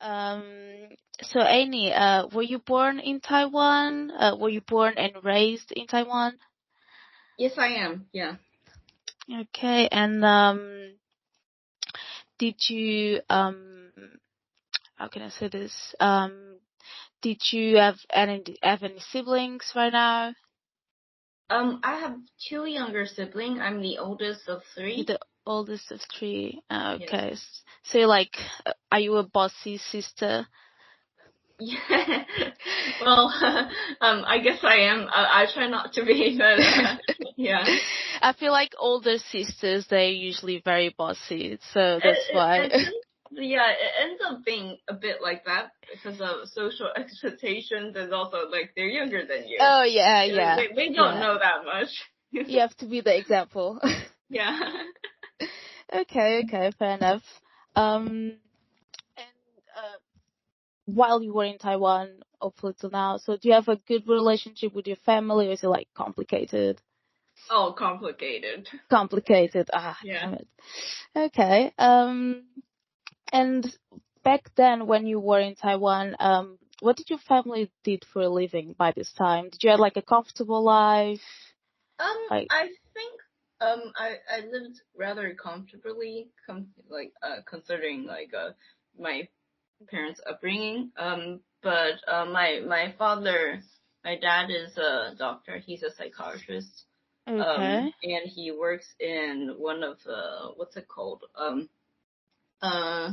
Um, so Amy, were you born in Taiwan? Were you born and raised in Taiwan? Yes, I am. Yeah. Okay, and did you how can I say this? Did you have any siblings right now? I have two younger siblings. I'm the oldest of You're three. the oldest of three. Yes. Okay. So you're like, are you a bossy sister? Yeah. Well, I guess I am. I try not to be, but yeah. I feel like older sisters, they're usually very bossy, so that's why. Yeah, it ends up being a bit like that because of social expectations, and also like they're younger than you. Oh yeah, yeah. They don't Yeah. know that much. You have to be the example. Yeah. Okay, fair enough. And while you were in Taiwan up until now, so do you have a good relationship with your family, or is it like complicated? Oh, complicated. Complicated. Yeah. Damn it. Okay. And back then when you were in Taiwan, what did your family did for a living by this time? Did you have like a comfortable life? Like, I think I lived rather comfortably, considering my parents' upbringing. But my dad is a doctor. He's a psychiatrist. okay. And he works in one of what's it called? Uh,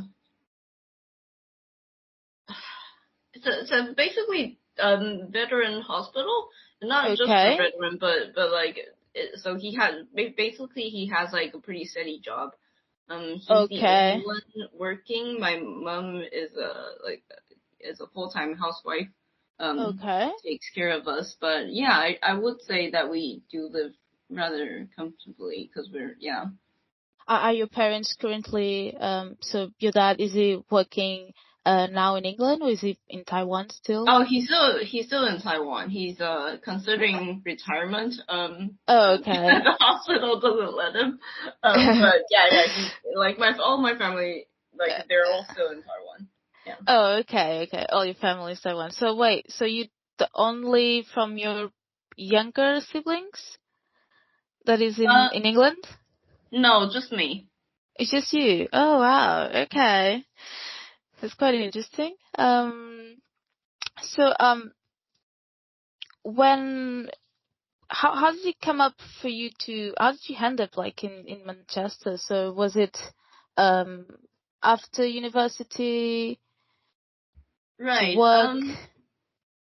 it's a basically veteran hospital. Not just for Okay. veteran, but like so he has like a pretty steady job. He's the only Okay. one working. My mom is a full-time housewife. Okay. Takes care of us. But yeah, I would say that we do live rather comfortably because yeah. Are your parents currently, so your dad, is he working now in England, or is he in Taiwan still? Oh, he's still in Taiwan. He's considering retirement. Oh, okay. The hospital doesn't let him. But yeah. He's like all my family, like they're all still in Taiwan. Yeah. Oh, okay. All your family is Taiwan. So wait, so you the only from your younger siblings that is Uh, in England? no, just me. It's just you. Oh wow. Okay. That's quite interesting. So when how did it come up for you to how did you end up like in Manchester? So was it um after university to Right. work?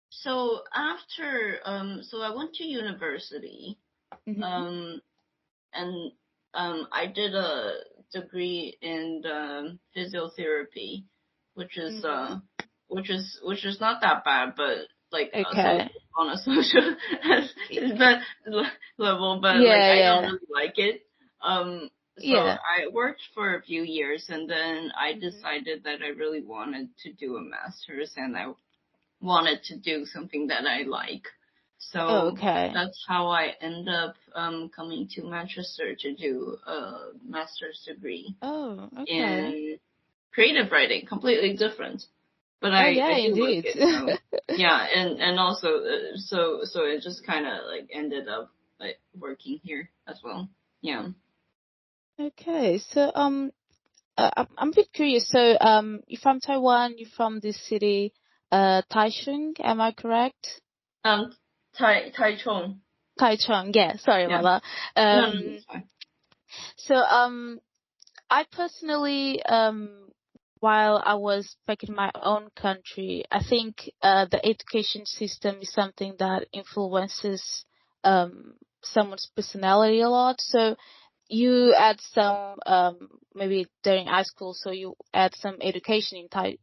So after so I went to university. Mm-hmm. Um. And I did a degree in physiotherapy, which is Mm-hmm. which is not that bad, but like so Okay. on a social that level, but like Yeah, I don't yeah. really like it. So Yeah. I worked for a few years, and then I Mm-hmm. decided that I really wanted to do a master's, and I wanted to do something that I like. So Okay. that's how I end up coming to Manchester to do a master's degree Oh, okay. in creative writing, completely different. But Oh I yeah, do like indeed. it, so yeah, and also so it just kind of like ended up like working here as well. Yeah. Okay. So I'm a bit curious. So you're from Taiwan, you're from this city, Taichung, am I correct? Um, Taichung. Taichung, yeah, sorry Yeah. about that. No, it's fine. So I personally, while I was back in my own country, I think the education system is something that influences someone's personality a lot. So you had some maybe during high school, so you had some education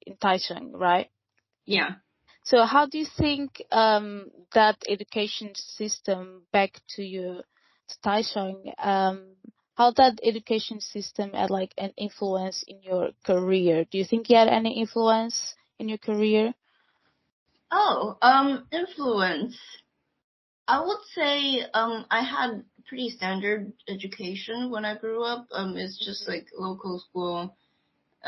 in Taichung, right? Yeah. So how do you think that education system back to you to Taichung, how that education system had like an influence in your career? Do you think you had any influence in your career? Oh, influence. I would say I had pretty standard education when I grew up. It's just Hmm. like local school.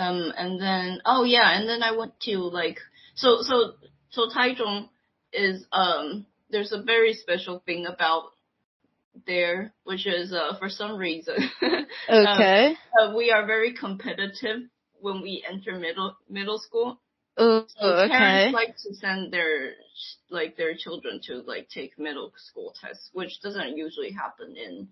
And then and then I went to like so Taichung is there's a very special thing about there, which is for some reason Okay. we are very competitive when we enter middle school. Oh, So parents okay. like to send their children to like take middle school tests, which doesn't usually happen in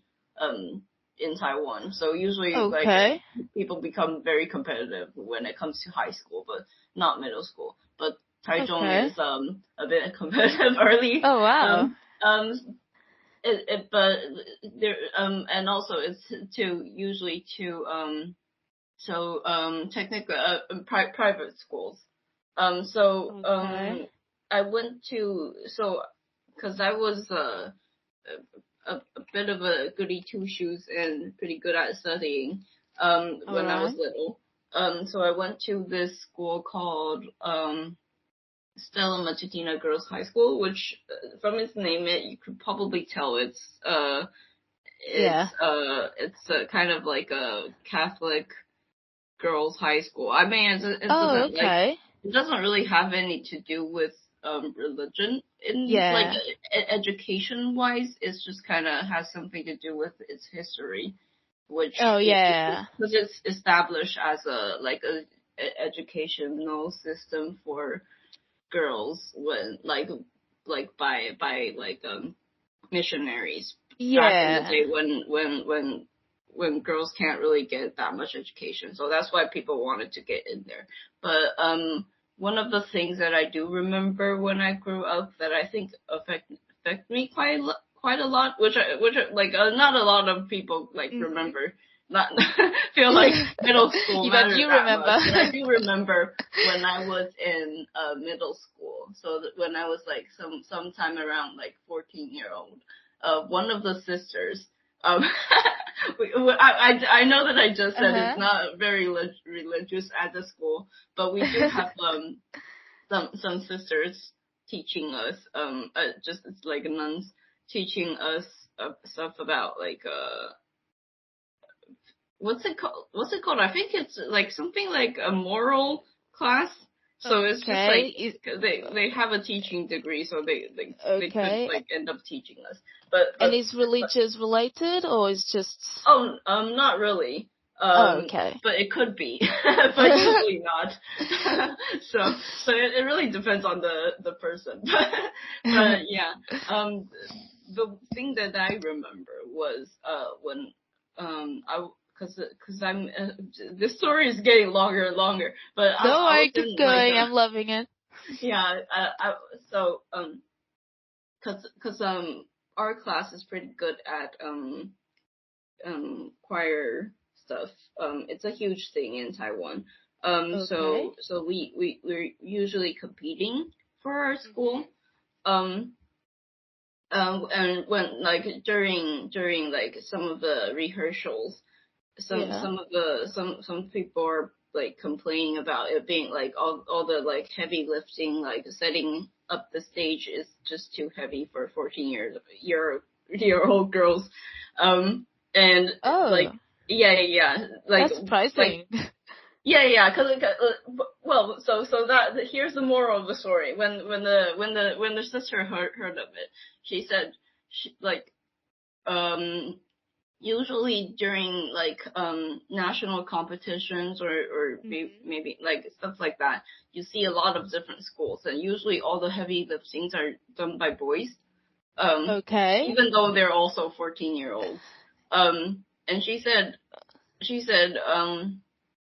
Taiwan. So usually like Okay. people become very competitive when it comes to high school, but not middle school. But Taichung Okay. is a bit competitive early. Oh, wow. But there and also it's usually technical private schools. Okay. I went to because I was a bit of a goody two shoes and pretty good at studying All when I was right. little. So I went to this school called Stella Matutina Girls High School, which from its name you could probably tell Yeah. it's a kind of like a Catholic girls high school. I mean, Oh, okay. it doesn't really have any to do with religion in like Yeah. education wise. It's just kind of has something to do with its history, which Oh, yeah. because it's established as a educational system for girls when by missionaries back in the Yeah. day when girls can't really get that much education. So that's why people wanted to get in there. But one of the things that I do remember when I grew up that I think affect me quite a lot, which not a lot of people Mm-hmm. remember. Not feel like middle school But mattered you that much, remember. but I do remember when I was in middle school. So that when I was like sometime around like 14-year-old, one of the sisters, I know that I just said it's Uh-huh. not very religious at the school, but we do have some sisters teaching us just it's like nuns teaching us stuff about like what's it called? I think it's like something like a moral class. So it's just Okay. like they have a teaching degree, so they could Okay. like end up teaching us. But And is religious related or is just... not really. Oh, okay. But it could be, but usually not. So it really depends on the person. But yeah, the thing that I remember was when I because I'm this story is getting longer and longer, but Don't I worry, was keep in like going. I'm loving it. yeah so because our class is pretty good at choir stuff. It's a huge thing in Taiwan. Okay. So we're usually competing for our Mm-hmm. school. Um, and when like during like some of the rehearsals, Yeah. some people are like complaining about it being like all the like heavy lifting, like setting up the stage is just too heavy for 14 year old girls. And like Oh, like that's surprising. because so that here's the moral of the story. When the sister heard of it, she said like um usually during like national competitions or Mm-hmm. maybe like stuff like that, you see a lot of different schools, and usually all the heavy liftings are done by boys. Um, Okay. even though they're also 14-year-olds. And she said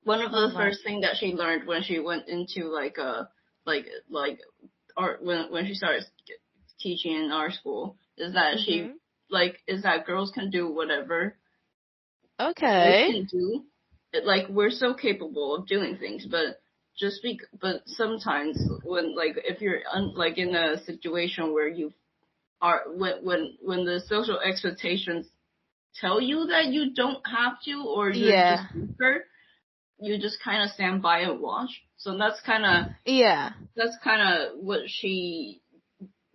one of Oh the my. first thing that she learned when she went into like a like art when she started teaching in our school is that Mm-hmm. girls can do whatever boys Okay. can do. Like we're so capable of doing things, but but sometimes when like if you're like in a situation where you are when the social expectations tell you that you don't have to or you're just Yeah. weaker, you just kind of stand by and watch. So Yeah. that's kind of what she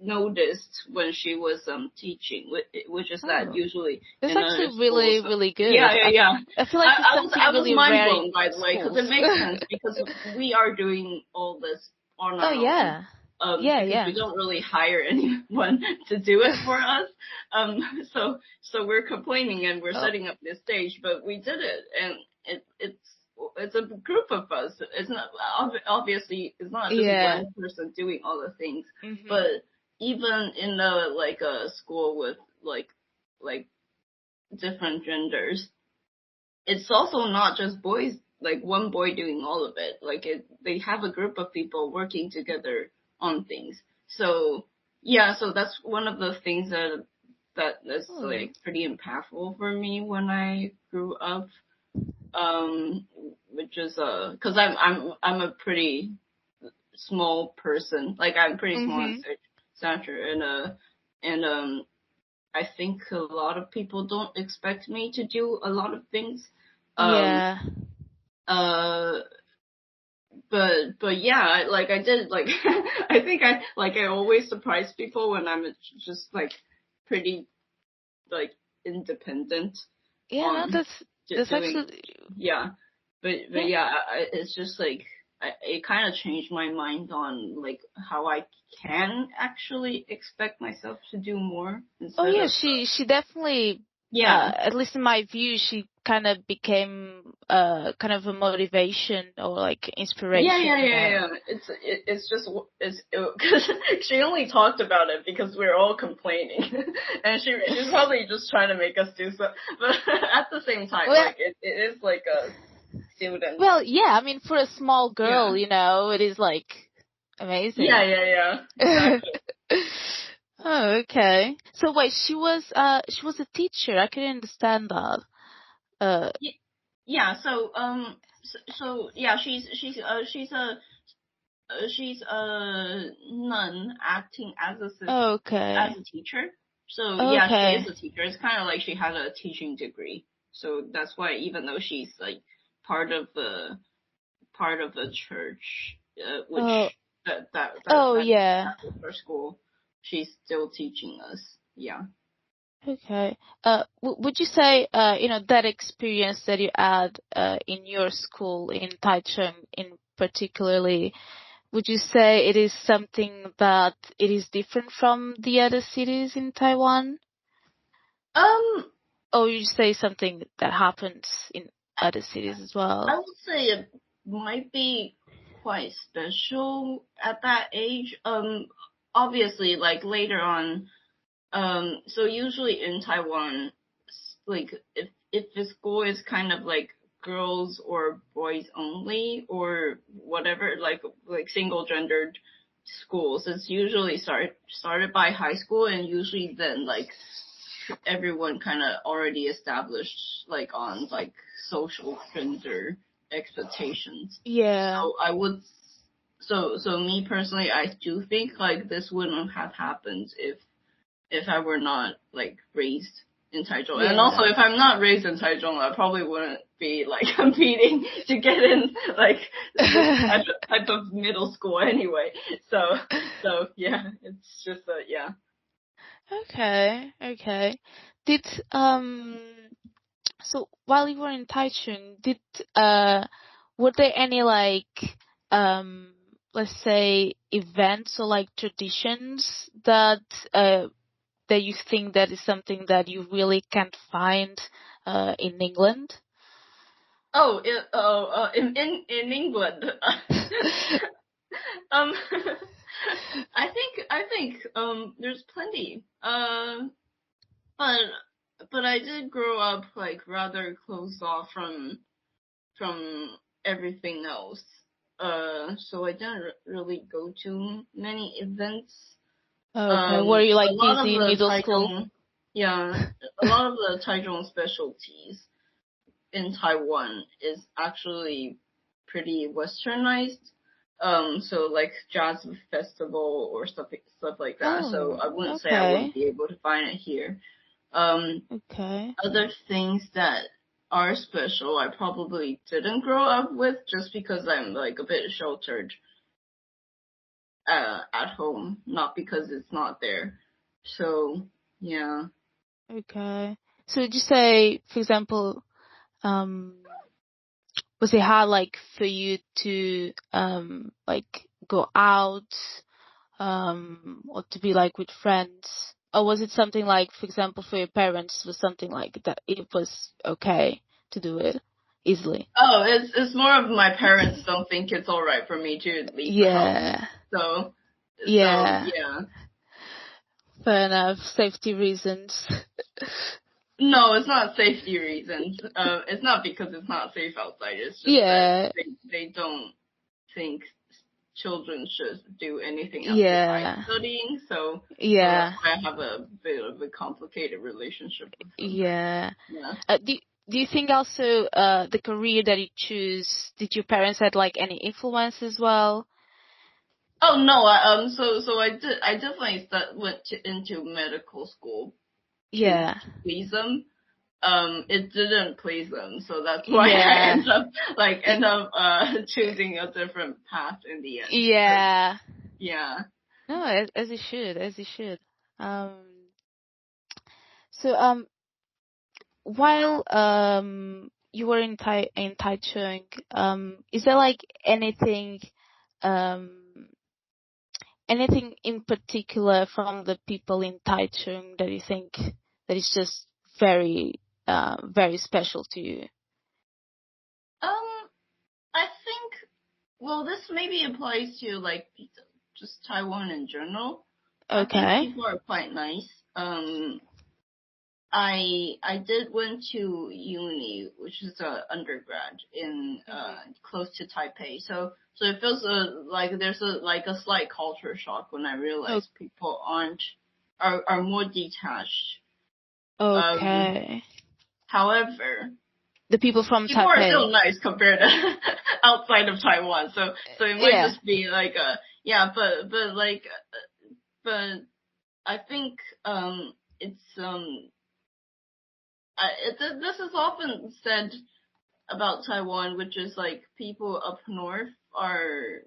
noticed when she was teaching, which is that usually That's in actually other really, schools. really good. Yeah, yeah, yeah. I feel like it's I something was really mind rare blown, in by the way, because schools. it makes sense, because we are doing all this on Oh our own. yeah. Yeah, Because yeah. we don't really hire anyone to do it for us. So we're complaining and we're Oh, setting up this stage, but we did it, and it's a group of us. It's not, obviously it's not just yeah. one person doing all the things, Mhm. but even in a school with like different genders, it's also not just boys, like one boy doing all of it. Like they have a group of people working together on things. So yeah, so that's one of the things that's Oh. like pretty impactful for me when I grew up. Which is cause I'm a pretty small person. Like I'm pretty small in Mhm. stature, and I think a lot of people don't expect me to do a lot of things. Um, Yeah. uh, but yeah, I did, like, I think I always surprise people when I'm just like pretty like independent Yeah, no, on that's doing, actually yeah, but yeah. yeah, it's just like, it kind of changed my mind on like how I can actually expect myself to do more Oh instead yeah, of, she definitely yeah. at least in my view, she kind of became kind of a motivation or like Yeah, inspiration, yeah, you yeah, know. yeah. It's just, cause she only talked about it because we are all complaining, and she's probably just trying to make us do so. But at the same time, Well, like it is like a student. well, yeah, I mean for a small Yeah, girl, you know, it is like yeah, amazing. yeah, yeah. Exactly. Oh, okay. So wait, she was a teacher. I couldn't understand that. Uh Yeah. So yeah, she's a nun acting as as okay. a teacher. So yeah, she Okay. is a teacher. It's kind of like she has a teaching degree. So that's why, even though she's like part of the church, Oh, which oh that yeah. is her school, she's still teaching us. Yeah. Okay. Would you say, you know, that experience that you had in your school in Taichung in particularly, would you say it is something that it is different from the other cities in Taiwan? Um, Or you say something that happens in other cities as I well? would say it might be quite special at that age. Obviously, like later on. So usually in Taiwan, like if the school is kind of like girls or boys only or whatever, like single gendered schools, it's usually started by high school, and usually then like everyone kind of already established like on like social gender expectations. Yeah. So I would. So me personally, I do think like this wouldn't have happened if I were not like raised in Taichung. And also, Yeah. if I'm not raised in Taichung, I probably wouldn't be like competing to get in like this type of middle school anyway. So yeah, it's just yeah. Okay. Okay. Did so while you were in Taichung, did were there any like um let's say events or like traditions that that you think that is something that you really can't find in England? Oh, in England, um, I think there's plenty. But I did grow up like rather closed off from everything else. So I didn't really go to many events. Okay. Were you A like lot of busy in the middle school? Taichung, yeah, a lot of the Taichung specialties in Taiwan is actually pretty westernized. So like jazz festival or stuff like that. So Oh, I wouldn't say I wouldn't okay. be able to find it here. Um, Okay. Other things that are special, I probably didn't grow up with just because I'm like a bit sheltered at home, not because it's not there. So yeah. Okay. So did you say, for example, um, was it hard, like, for you to, like, go out, or to be, like, with friends? Or was it something like, for example, for your parents, was something like that it was okay to do it easily? Oh, it's more of my parents don't think it's all right for me to leave the house. Yeah. So Yeah. yeah. Fair enough. Safety reasons. No, it's not safety reasons. It's not because it's not safe outside. It's just that Yeah. they don't think children should do anything outside Yeah. studying. So that's Yeah. why I have a bit of a complicated relationship with them. Yeah. Yeah. Do you think also the career that you choose, did your parents had like any influence as well? Oh no, so I definitely into medical school to Yeah. please them. It didn't please them, so that's why I Yeah. end up choosing a different path in the end. Yeah. Yeah. No, as you should, as you should. Um, so while you were in Taichung, is there like um anything in particular from the people in Taichung that you think that is just very very special to you? Um, I think, well, this maybe applies to like just Taiwan in general. I think Okay. people are quite nice. I did went to uni, which is a undergrad in close to Taipei. So it feels like there's a slight culture shock when I Oh, realized people are more detached. Um, okay. however, The people from people are Taipei. still nice compared to outside of Taiwan. So it might Yeah. just be like yeah, but I think it's this is often said about Taiwan, which is like people up north are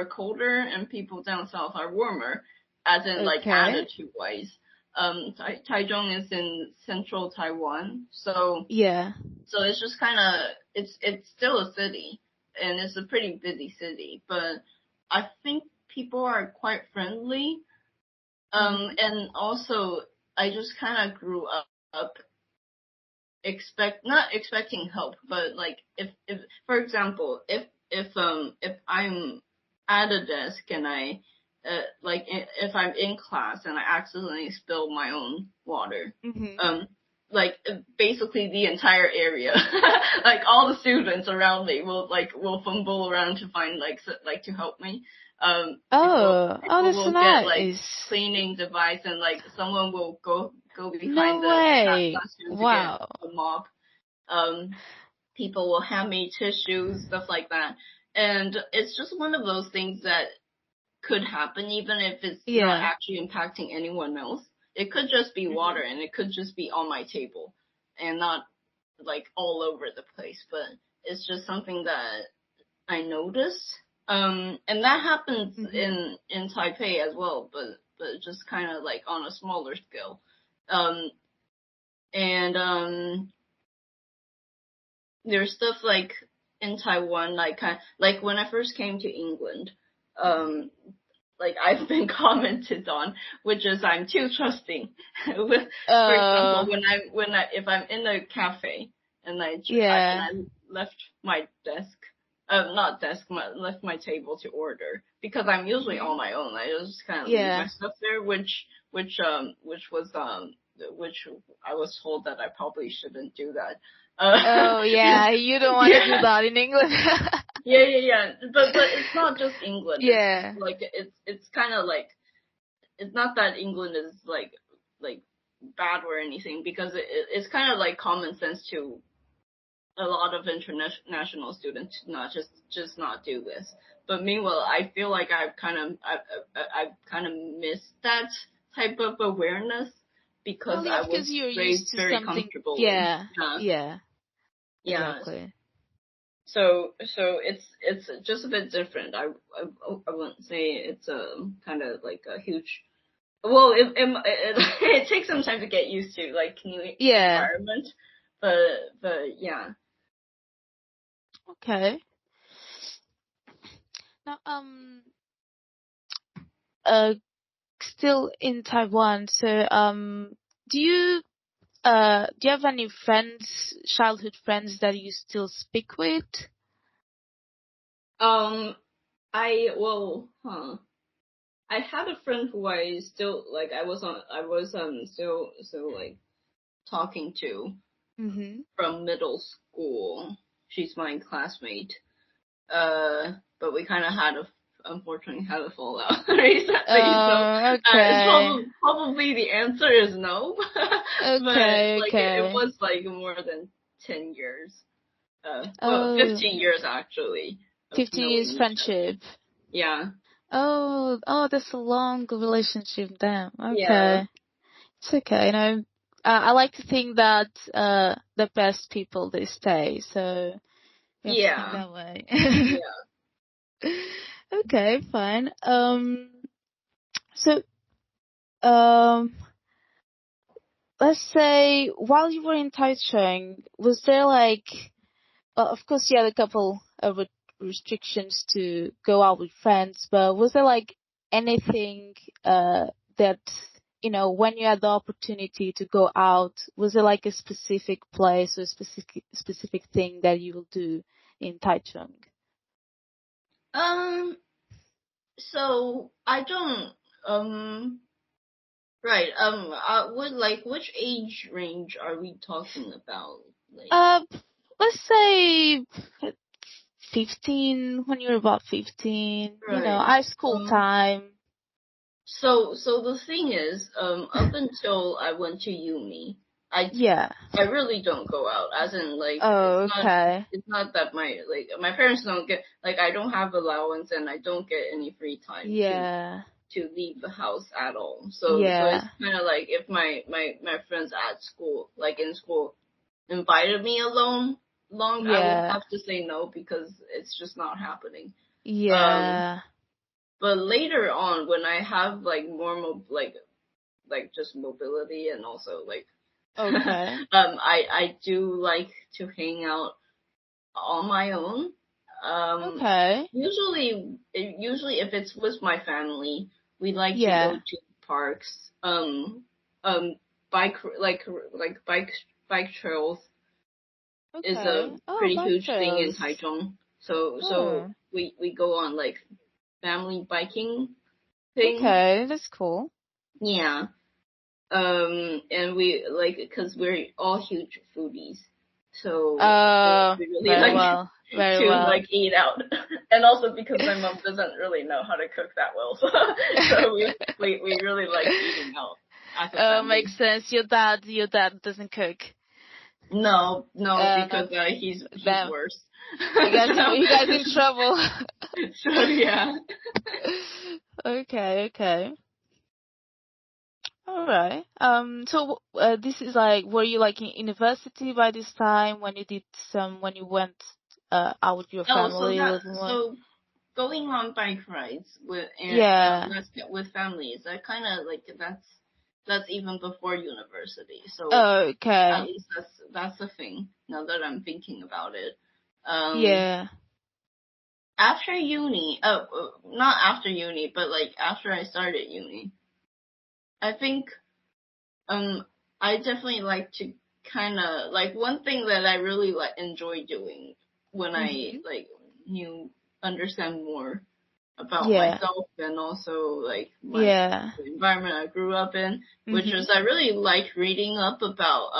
colder, and people down south are warmer, as in like Okay. attitude wise. Taichung is in central Taiwan, so Yeah. it's just kind of it's still a city, and it's a pretty busy city, but I think people are quite friendly. Mhm. And also I just kind of grew up not expecting help, but like if for example, if I'm at a desk and I if I'm in class and I accidentally spill my own water, Mhm. um like basically the entire area, like all the students around me will fumble around to find like to help me. People Oh, oh, that's will get like nice. cleaning device, and like someone will go behind No the way. classroom to get Wow. a mop. Um, People will hand me tissues, stuff like that. And it's just one of those things that could happen even if it's not Yeah. actually impacting anyone else. It could just be water, Mhm. and it could just be on my table and not like all over the place, but it's just something that I notice. And that happens Mhm. in Taipei as well, but just kind of like on a smaller scale. Um, and There's stuff like in Taiwan, like when I first came to England, um, like I've been commented on, which is I'm too trusting. For example, Uh, if I'm in a cafe and yeah. I left my desk, left my table to order, because I'm usually Mhm. on my own. I just kind of leave my Yeah. stuff there, which I was told that I probably shouldn't do that. Oh, yeah. You don't want to do Yeah. that in England. Yeah. But it's not just England. It's Yeah. like it's kind of like it's not that England is like bad or anything, because it's kind of like common sense to a lot of international students to not just not do this. But meanwhile, I feel like I've kind of missed that type of awareness Well, because yeah, I because was you're raised used to very something. comfortably. Yeah. Yeah. Yeah. Yeah. Exactly. So it's just a bit different. I wouldn't say it's a kind of like a huge. Well, it takes some time to get used to like new Yeah. environment, but yeah. Okay. Now, uh, still in Taiwan. So, do you have any friends, childhood friends that you still speak with? Um, I had a friend who I still like. I was still like talking to Mm-hmm. from middle school. She's my classmate. But we kind of unfortunately had a fallout recently. So Oh, it's okay. probably the answer is no. But Okay, like it okay. was like more than 10 years. Well, Oh, 15 years actually of 15 knowing years each other. friendship. Yeah. Oh, that's a long relationship. Damn. Yeah. Okay. It's okay. I like to think that the best people they stay. So you have to think Yeah. that way. Yeah. Okay, fine. So um, let's say while you were in Taichung, was there like, of course you had a couple of restrictions to go out with friends, but was there like anything that when you had the opportunity to go out, was there like a specific place or specific thing that you will do in Taichung? Um. So I don't. Um. Right. What like which age range are we talking about? Like. Uh, let's say 15, when you're about 15, Right. high school time. So the thing is, up until I went to uni, I Yeah. I really don't go out. As in, like, Oh, okay. it's not that my parents don't get like I don't have allowance and I don't get any free time Yeah. to leave the house at all. So it's Yeah. kind of like if my friends at school, like in school, invited me along, I will Yeah. have to say no because it's just not happening. Um, Yeah. but later on, when I have like more like just mobility and also like Okay. I do like to hang out on my own. Um, Okay. usually if it's with my family, we like to go Yeah. to parks. Bike like bike trails is a Okay. Oh, pretty bike huge thing in trails. Taichung. So Oh, we go on like family biking thing. okay. That's cool. Yeah. And we like because we're all huge foodies, so we really Very like well. Very to well. like eat out, and also because my mom doesn't really know how to cook that well, so we really like eating out as a family. Makes sense. Your dad doesn't cook. No, Uh, because he's damn. worse. You guys in trouble. So yeah. Okay, okay. All right. So this is like, were you like in university by this time when when you went out with your Oh, family a little more? so going on bike rides with and Yeah. with families, that kind of like that's even before university. So Oh, at okay. least that's the thing. Now that I'm thinking about it, um, Yeah. after uni, not after uni, but like after I started uni, I think um I definitely like to kind of like one thing that I really like enjoy doing when I Mhm. like knew understand more about Yeah. myself and also like Yeah. the environment I grew up in, which Mhm. is I really like reading up about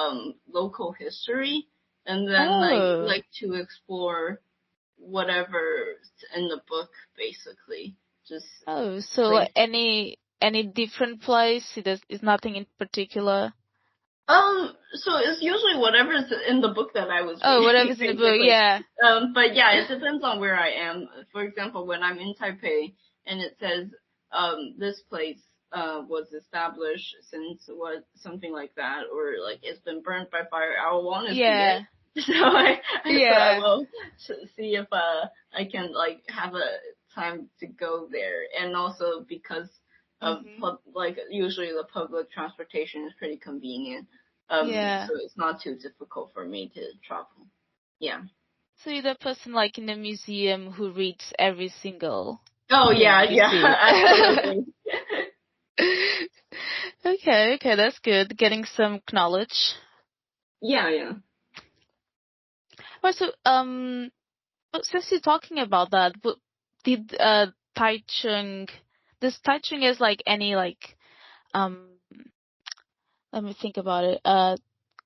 local history and then Oh. like to explore whatever's in the book basically. Just Oh. So like like any different place? It's nothing in particular. so it's usually whatever's in the book that I was Oh, reading, whatever's in the book. basically. Yeah. But yeah, it depends on where I am. For example, when I'm in Taipei and it says, this place, was established since what, something like that, or like it's been burnt by fire, I will want to see Yeah. it. So I Yeah. will see if I can like have a time to go there, and also because of Mhm. like usually the public transportation is pretty convenient, Yeah. so it's not too difficult for me to travel. Yeah. So you're the person like in the museum who reads every single Oh thing yeah, you yeah, see. absolutely. Okay, okay, that's good. Getting some knowledge. Yeah, yeah. Well, so but since you're talking about that, did Taichung, this Taichung is like any like um let me think about it.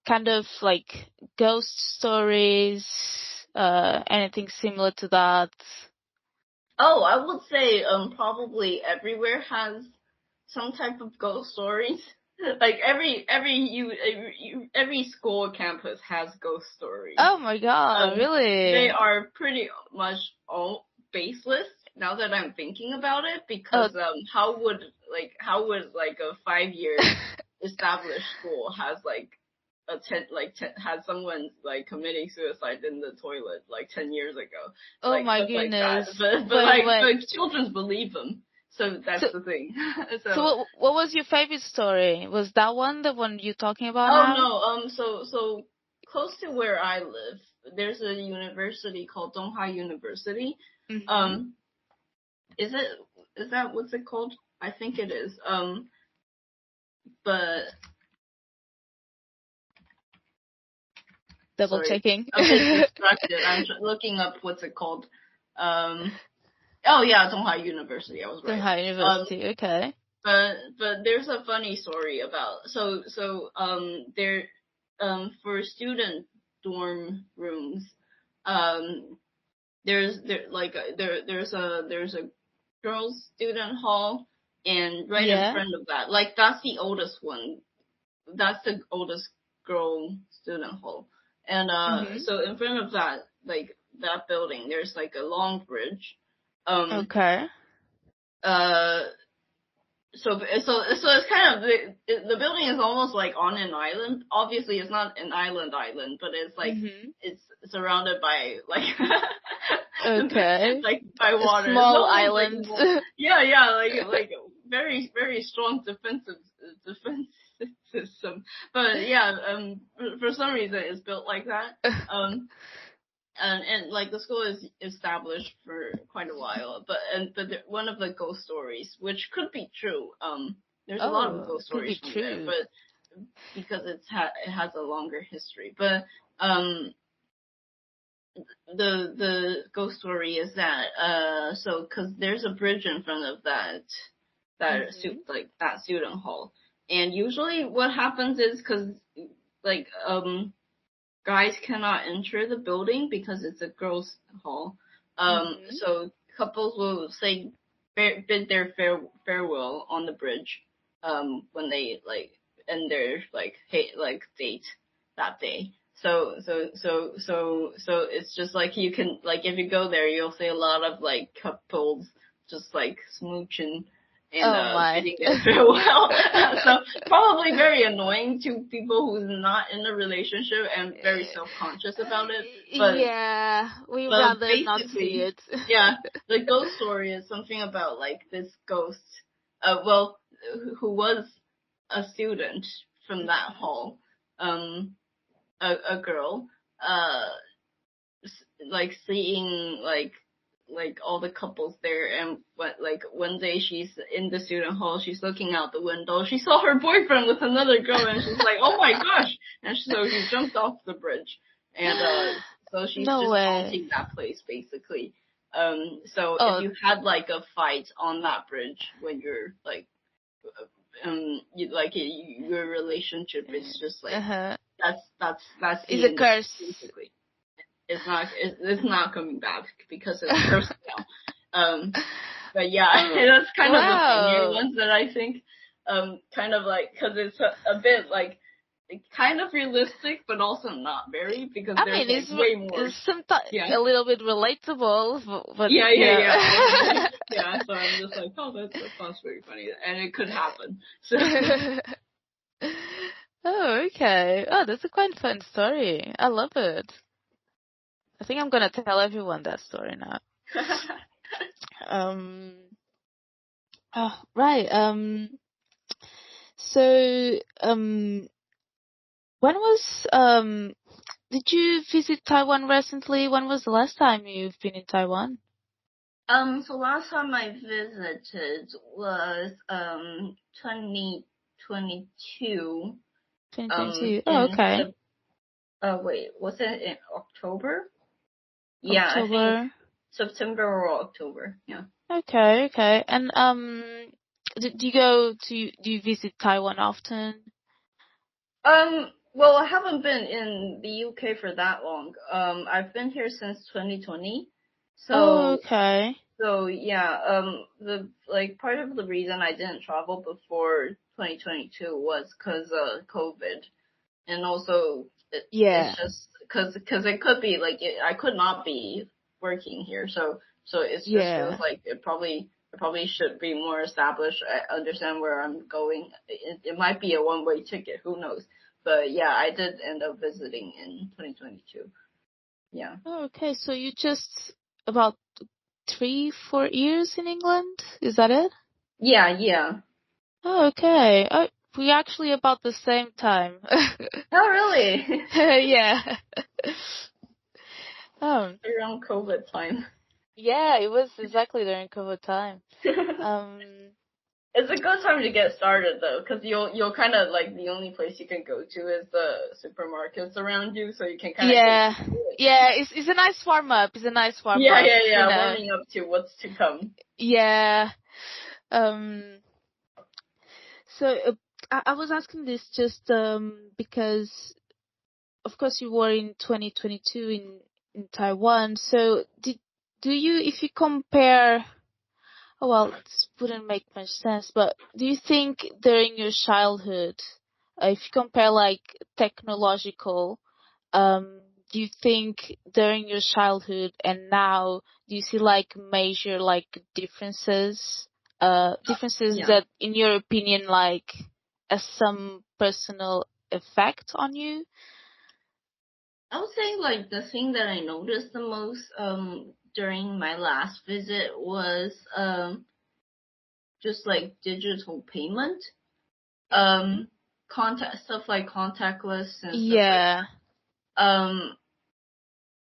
Kind of like ghost stories, anything similar to that. Oh, I would say probably everywhere has some type of ghost stories. Like every school campus has ghost stories. Oh my God, They really? are pretty much all baseless now that I'm thinking about it, Oh. because how would like a 5 year established school has like had someone like committing suicide in the toilet like 10 years ago, Oh like my stuff like that. goodness. But children believe them, so So that's the thing. so So what was your favorite story? Was that one the one you're talking about oh now? no, so close to where I live, there's a university called Donghua University. Mhm. Um, is that what's it called? I think it is. But Double sorry, checking. a bit distracted. I'm looking up what's it called. Um, oh yeah, Donghua University. I was The right. High Um, University. Okay. but there's a funny story about there for student dorm rooms, um there's a girls student hall, and right in Yeah. front of that, like that's the oldest girl student hall, and Mhm. so in front of that, like that building, there's like a long bridge. um Okay. uh so it's kind of the building is almost like on an island. Obviously, it's not an island, but it's like Mhm. it's surrounded by like Okay. like by A water. It's small almost like island. yeah, like very very strong defense system. But yeah, for some reason it's built like that. Um, and like the school is established for quite a while, but one of the ghost stories, which could be true, there's a lot of Oh, ghost it could be stories from there, true. but because it has a longer history. But um the ghost story is that so because there's a bridge in front of Mhm. that student hall, and usually what happens is because like guys cannot enter the building because it's a girls' hall. Mhm. So couples will say bid their farewell on the bridge. When they like end their date that day. So it's just like you can like if you go there, you'll see a lot of like couples just like smooching and Oh my. bidding their farewell. So probably very annoying to people who's not in a relationship and very self-conscious about it. Yeah, we But rather not see basically, it. yeah, the ghost story is something about like this ghost, well, who was a student from that Mhm. hall, a girl, uh, like seeing like all the couples there, and what like one day she's in the student hall, she's looking out the window, she saw her boyfriend with another girl, and she's like, oh my gosh, and so she jumped off the bridge, and so she's No just way. haunting that place basically. So if Oh. you had like a fight on that bridge when you're like your relationship is just like Uh-huh. that's Is the a end of it curse. basically. It's not coming back because it's cursed now. But yeah, Oh, that's kind of the funnier wow. ones that I think. Kind of like because it's a bit like kind of realistic, but also not very because I there's mean, like way more. it's sometimes Yeah, a little bit relatable, but yeah. yeah. Yeah. So I'm just like, oh, that sounds very funny, and it could happen. So Oh, okay. Oh, that's a quite fun story. I love it. I think I'm gonna tell everyone that story now. Um, oh, right. So, when was, did you visit Taiwan recently? When was the last time you've been in Taiwan? So last time I visited was 2022. 2022. Oh, In okay. wait, was it in October? Yeah, I think October. September or October. Yeah. Okay, okay. And do you visit Taiwan often? Well, I haven't been in the UK for that long. I've been here since 2020. Oh, So, okay. yeah, the like part of the reason I didn't travel before 2022 was because of COVID, and also it's Yeah. just because it could be like I could not be working here, so it just feels Yeah. like it probably should be more established. I understand where I'm going. It might be a one-way ticket, who knows? But yeah, I did end up visiting in 2022. Yeah. Oh, okay. So you just about 3, 4 years in England? Is that it? Yeah, yeah. Oh, okay. Oh, we actually about the same time. Oh, really? Yeah. Um, Around COVID time. yeah, it was exactly during COVID time. Um, It's a good time to get started though, because you'll kind of like the only place you can go to is the supermarkets around you, so you can kind of get yeah, used to it. yeah, it's a nice warm up. It's a nice warm Yeah, up, yeah, you yeah. know. Warming up to what's to come. Yeah. Um, so I was asking this just because, of course, you were in 2022 in Taiwan. So do you, if you compare, oh well, this wouldn't make much sense, but do you think during your childhood, if you compare like technological, um, do you think during your childhood and now, do you see like major like differences Yeah. that, in your opinion, like, has some personal effect on you? I would say like the thing that I noticed the most during my last visit was just like digital payment. Hmm. Contact stuff like contactless and stuff like Yeah, that.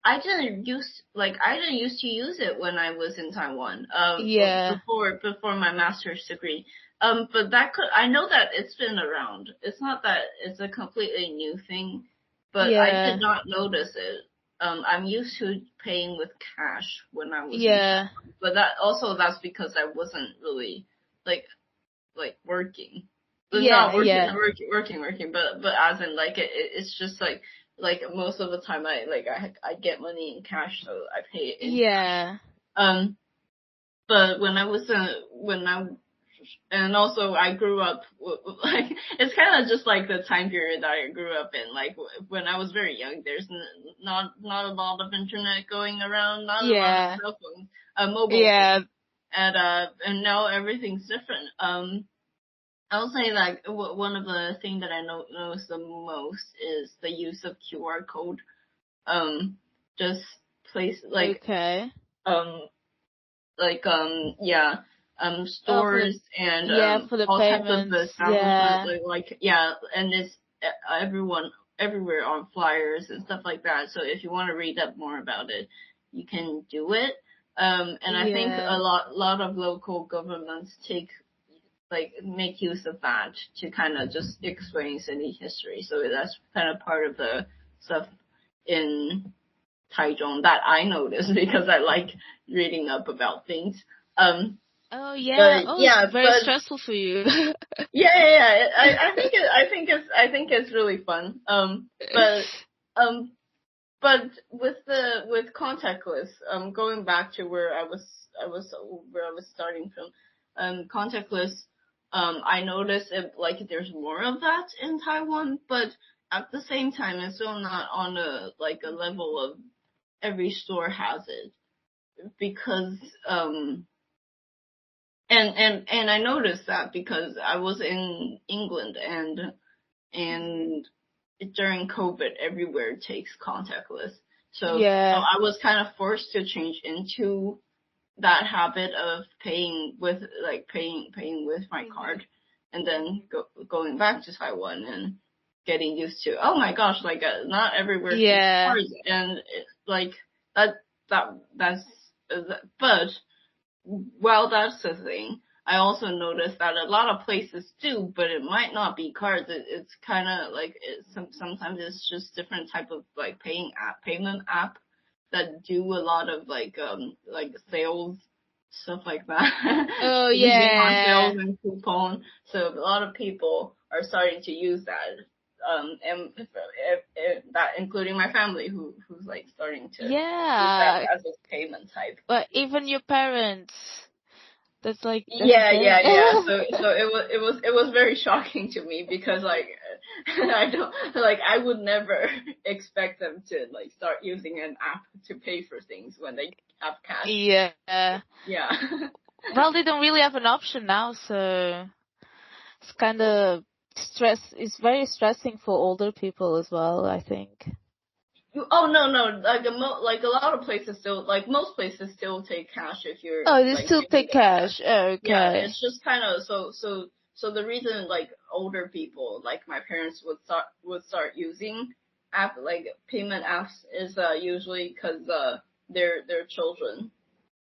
I didn't used to use it when I was in Taiwan. yeah, Before my master's degree. But I know that it's been around. It's not that it's a completely new thing, but I did yeah, not notice it. I'm used to paying with cash when I was in yeah, Taiwan, but that's because I wasn't really like working. But not yeah, working, yeah, working, but as in like it's just like most of the time I get money in cash, so I pay it in cash. yeah, Um, but when I and also I grew up like it's kind of just like the time period that I grew up in. Like when I was very young, there's not a lot of internet going around, not a lot of yeah, cell phones, mobile yeah. phones, and now everything's different. I'll say like one of the things that I notice the most is the use of QR code. Just place Okay. um yeah Oh, stores and yeah, for the all types of payments. establishment Yeah, yeah, and it's everyone everywhere on flyers and stuff like that. So if you want to read up more about it, you can do it. And I think yeah, a lot of local governments make use of that to kind of just explain city history. So that's kind of part of the stuff in Taichung that I noticed because I like reading up about things. Um, oh yeah. but Oh, it's yeah, very stressful for you. yeah. I think it's really fun. Um, but with contactless, going back to where where I was starting from, contactless, I noticed like there's more of that in Taiwan, but at the same time, it's still not on a level of every store has it because and I noticed that because I was in England and during COVID, everywhere takes contactless. So Yeah. I was kind of forced to change into that habit of paying with with my card, and then going back to Taiwan and getting used to, oh my gosh, like not everywhere takes cards, and like that's but while that's the thing, I also noticed that a lot of places do, but it might not be cards. It's kind of like sometimes it's just different type of like payment app that do a lot of like sales, stuff like that. Oh Using on yeah. sales and coupon. So a lot of people are starting to use that. And if that including my family who's like starting to use that Yeah. as a payment type. But even your parents. That's Yeah. So it was very shocking to me because like I would never expect them to like start using an app to pay for things when they have cash. Yeah. Yeah. Well, they don't really have an option now, so it's kind of it's very stressing for older people as well, I think. Oh no, like a lot of places still, like most places still take cash if you're Oh, they like still using take the app. cash. Oh, Yeah, okay. it's just kind of so the reason like older people like my parents would start using payment apps is usually because their children,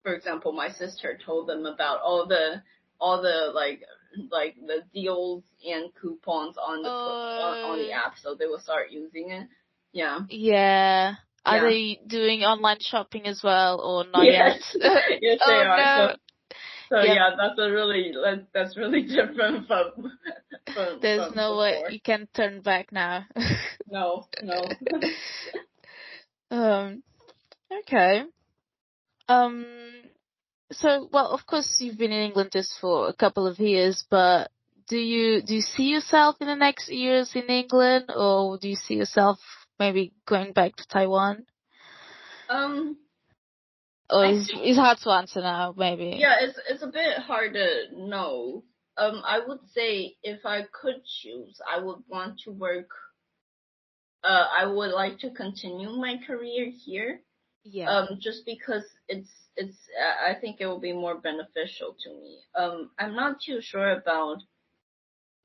for example, my sister told them about all the the deals and coupons on the app, so they will start using it. Yeah. Yeah. Are Yeah. they doing online shopping as well or not Yes. yet? Yes, they Oh are. no. So Yep. yeah, that's really different There's from no way before. you can turn back now. No. Okay. Um, so, well, of course you've been in England just for a couple of years, but do you see yourself in the next years in England, or do you see yourself maybe going back to Taiwan? Or I is think it's hard to answer now, maybe? yeah, it's a bit hard to know. I would say if I could choose, I would want to work. I would like to continue my career here. Yeah. Just because I think it will be more beneficial to me. I'm not too sure about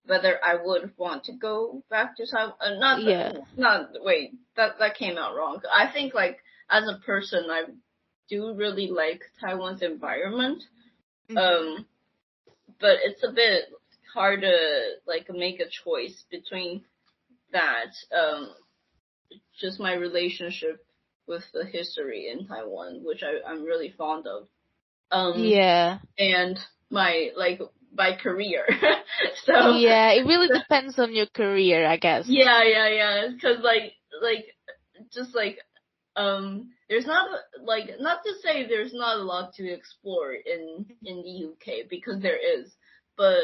whether I would want to go back to Taiwan. Yeah. Wait, that came out wrong. I think like as a person, I do really like Taiwan's environment. Mm-hmm. But it's a bit hard to like make a choice between that. Just my relationship with the history in Taiwan, which I'm really fond of. Yeah. And my career. So Yeah, it really depends on your career, I guess. yeah. Because just there's not to say there's not a lot to explore in the UK because there is, but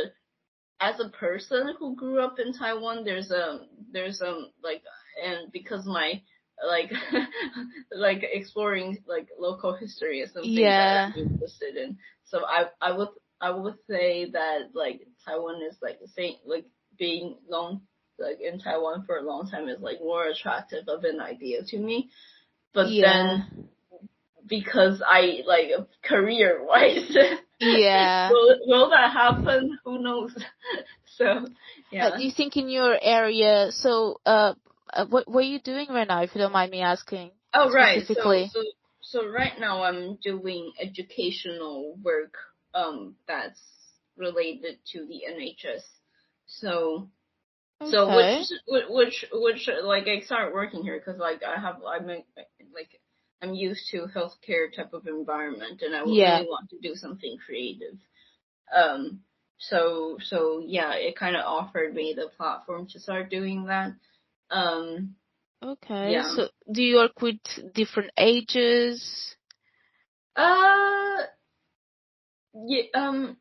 as a person who grew up in Taiwan, there's and because my like exploring like local history is something that Yeah. I'm interested in. So I would say that like Taiwan is like the same, like being long like in Taiwan for a long time is like more attractive of an idea to me. But Yeah. then because I like career wise, Yeah. will that happen? Who knows? So yeah. Do you think in your area, so, what are you doing right now, if you don't mind me asking Oh right. specifically? So right now I'm doing educational work that's related to the NHS. So Okay. which like I started working here because like I'm used to healthcare type of environment and I would Yeah. really want to do something creative. So yeah, it kind of offered me the platform to start doing that. Okay. Yeah. So, do you work with different ages? Uh, yeah.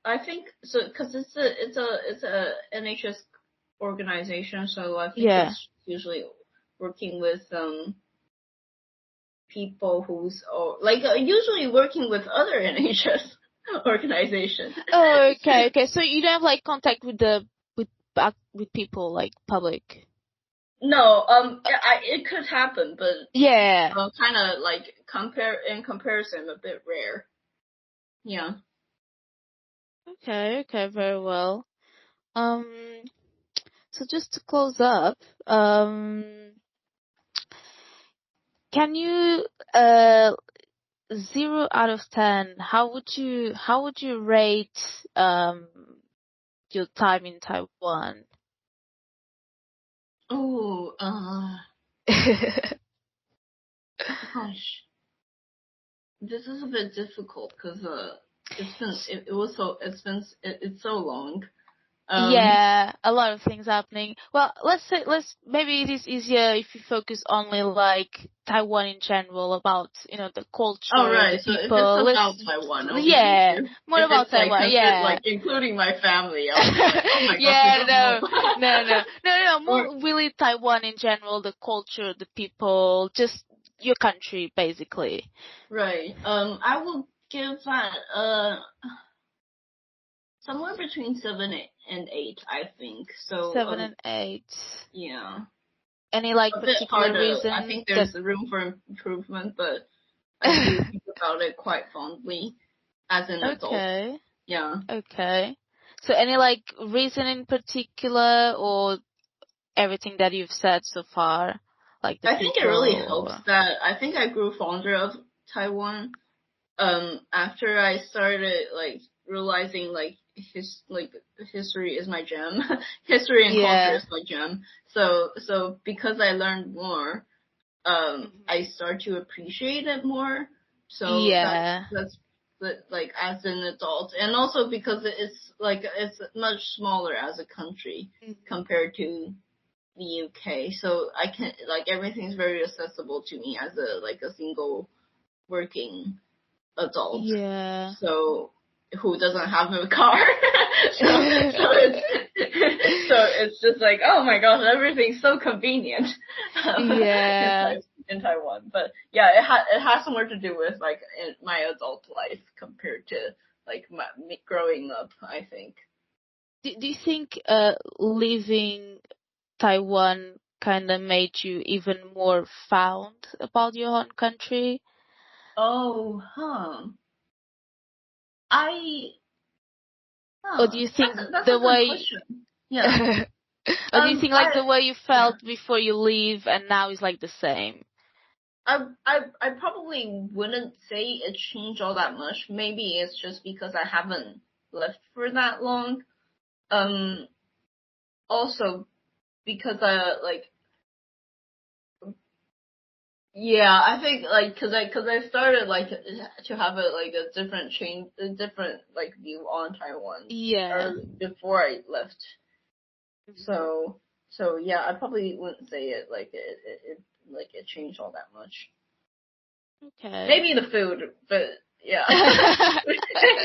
I think so because it's a NHS organization, so I think Yeah. it's usually working with people who's usually working with other NHS organizations. Oh, okay. So you don't have like contact with back with people, like public? No, it could happen, but Yeah. kind of like in comparison, a bit rare. Yeah. Okay, very well. So just to close up, can you 0 out of 10, how would you rate your time in Taiwan? Oh, gosh, this is a bit difficult because it's so long. Yeah, a lot of things happening. Well, maybe it is easier if you focus only like Taiwan in general, about, the culture, Oh, right. the So if it's people. about Taiwan, it'll be Yeah, easier. more If about it's like Taiwan. Yeah. including my family, I'll be like, oh my gosh, I Yeah, don't know. no, Or more really Taiwan in general, the culture, the people, just your country, basically. right. I will give that somewhere between 7 and 8, I think. So 7 and 8. yeah, Any like a bit particular harder. I reason think that? there's room for improvement, but I do think about it quite fondly as an adult. Okay. Yeah. Okay. So any like reason in particular, or everything that you've said so far, like the I think it really people? helps that I think I grew fonder of Taiwan after I started like realizing like history is my gem. History and culture Yeah. is my gem. So because I learned more, I start to appreciate it more. So Yeah. that's like as an adult, and also because it's much smaller as a country compared to the UK. So I can like everything's very accessible to me as a single working adult. Yeah. So who doesn't have a car? So it's just like, oh my gosh, everything's so convenient. Yeah. In Taiwan. But yeah, it has somewhere to do with like in my adult life compared to like me growing up, I think. Do you think leaving Taiwan kind of made you even more found about your own country? Oh, I Or do you think that's the a good way question. Yeah. or do you think like the way you Yeah. felt before you leave and now is like the same? I probably wouldn't say it changed all that much. Maybe it's just because I haven't left for that long. Also because yeah, I think like cause I started like to have a different like view on Taiwan Yeah. or before I left. So yeah, I probably wouldn't say it like it changed all that much. Okay. Maybe the food, but yeah.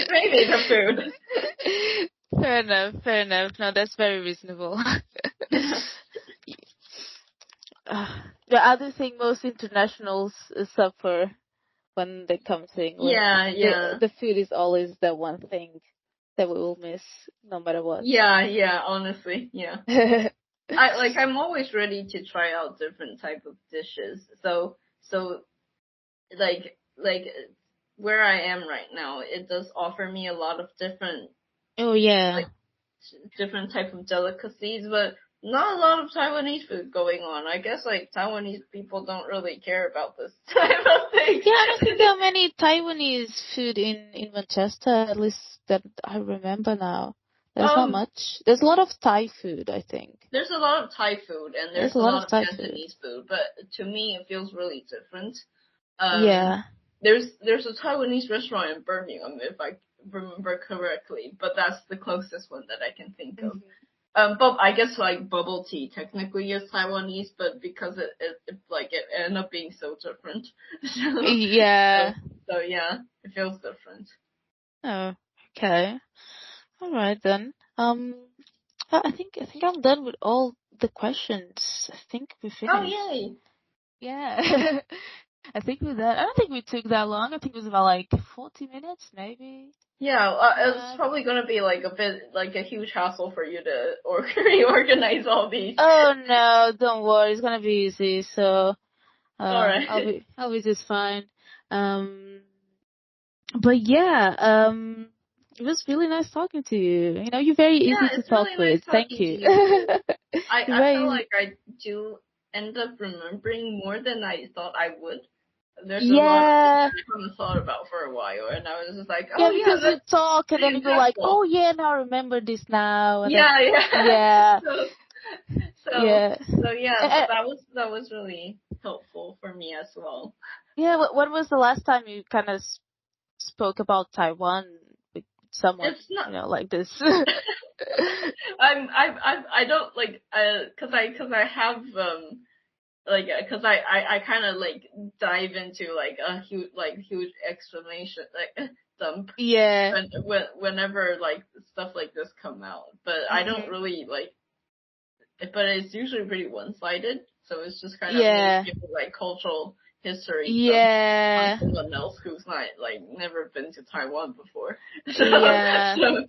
Maybe the food. Fair enough. No, that's very reasonable. The other thing most internationals suffer when they come to England, Yeah. the food is always the one thing that we will miss, no matter what. Yeah, honestly, yeah. I'm always ready to try out different type of dishes. So like where I am right now, it does offer me a lot of different Oh yeah. like different type of delicacies, but not a lot of Taiwanese food going on. I guess like Taiwanese people don't really care about this type of thing. Yeah, I don't think there are many Taiwanese food in Manchester, at least that I remember now. There's not much. There's a lot of Thai food, I think. There's a lot of Thai food and There's there's a a lot of lot of Thai food. Cantonese food, but to me it feels really different. Yeah. There's a Taiwanese restaurant in Birmingham, if I remember correctly, but that's the closest one that I can think of. But I guess like bubble tea technically is Taiwanese, but because it ended up being so different. Yeah. So yeah, it feels different. Oh, okay. All right then. I think I'm done with all the questions. I think we Oh finished. yay! Yeah. I think with that, I don't think we took that long. I think it was about like 40 minutes, maybe. Yeah, it's probably gonna be like a bit like a huge hassle for you to reorganize all these. Oh no, don't worry, it's gonna be easy. So, All right. I'll be just fine. But yeah, it was really nice talking to you. You know, you're very Yeah, easy to it's talk really nice with. Thank talking to you. you too. You're I very feel easy. like I do end up remembering more than I thought I would. There's a lot of things Yeah. I haven't thought about for a while, and I was just like, oh Yeah, yeah, because you that's talk and pretty then you go like, impactful. oh yeah, now I remember this now. And then, Yeah, yeah. yeah, so so yeah. so yeah, Uh, that was really helpful for me as well. yeah, when was the last time you kind of spoke about Taiwan with someone, It's not. you know, like this? I don't like cause I have like cause I kind of like dive into like a huge explanation like dump Yeah. whenever like stuff like this come out, but I don't Mhm. really like, but it's usually pretty one-sided, so it's just kind of me Yeah. giving like cultural history dump on Yeah. someone else who's not like never been to Taiwan before. So Yeah. so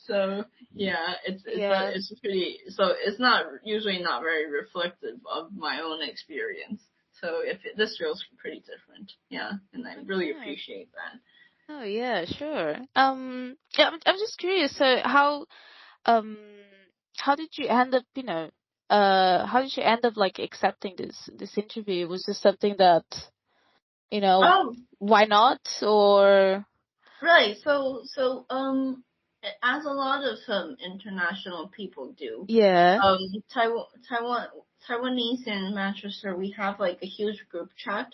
so yeah, Yeah. it's pretty, so it's not usually not very reflective of my own experience. So this feels pretty different, yeah, and I really Okay. appreciate that. Oh yeah, sure. Yeah, I'm just curious. So um, how did you end up, you know, how did you end up like accepting this interview? Was this something that, you know, Oh, why not? Or right. As a lot of international people do, yeah. um, Taiwan, Taiwanese in Manchester, we have like a huge group chat,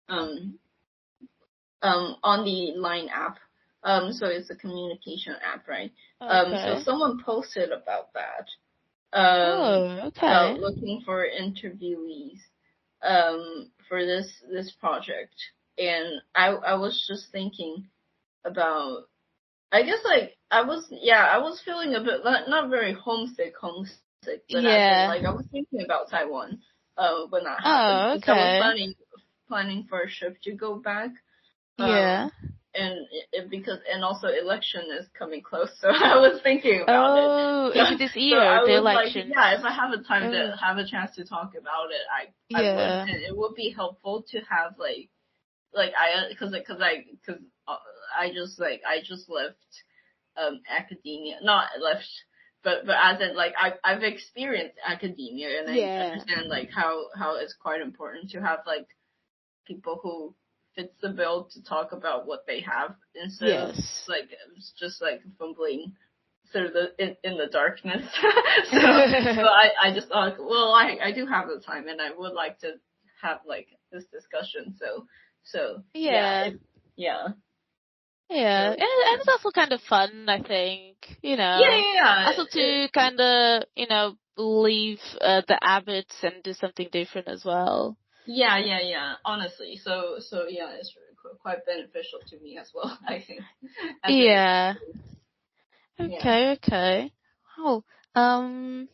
um, on the Line app. So it's a communication app, right? So Okay. someone posted about that, Oh, about okay. looking for interviewees, for this project, and I was just thinking about, I guess like I was feeling a bit not very homesick, but as in Yeah. like I was thinking about Taiwan when that happened, Oh, because I was okay. planning for a trip to go back, Yeah. and because and also election is coming close, so I was thinking about it. Oh, So, is it this so year, I the was like, elections? yeah, if I have a time to Oh, have a chance to talk about it, I would, yeah. and it would be helpful to have like because I just left academia, not left, but as in like I've experienced academia, and I Yeah. understand like how it's quite important to have like people who fits the bill to talk about what they have, instead of Yes. like just like fumbling through in the darkness. So I just thought, well, I do have the time, and I would like to have like this discussion. So yeah, Yeah. yeah. Yeah, So and it's also kind of fun, I think, you yeah, know. yeah, yeah. Also to kind of, you know, leave the habits and do something different as well. Yeah. Honestly, so yeah, it's quite beneficial to me as well. I think as an Yeah. experience. Yeah. Okay, okay. Oh, um,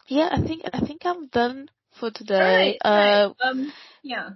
yeah, I think I'm done for All today. right. Right. Yeah.